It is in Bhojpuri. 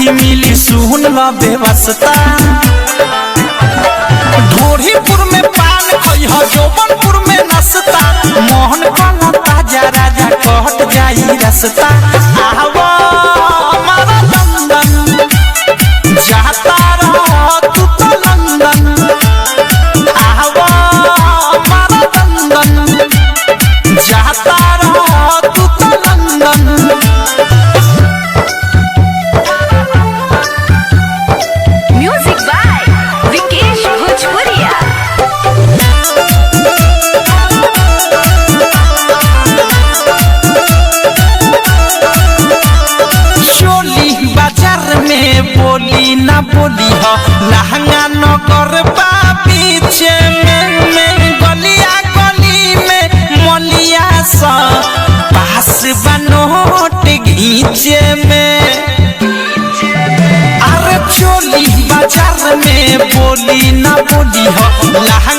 नहीं मिली सुन ल बेवस्ता। ढोरीपुर में पान खइह जौबनपुर में नसता, मोहन काला ताजा राजा कहत जाई रसता। आवा हमारा लंदन जाता रह तू तो लंदन, आवा हमारा लंदन जाता रह तू तो लंदन। म्यूजिक बाय विकेश भोजपुरिया। चोली बाजार में बोली ना बोली हो, लहंगा नगर बा पीछे में गलिया गली में मलिया सा पास बनोट घींचे में। अरे चोली बाजार में बोली ना बोली हो, लहंगा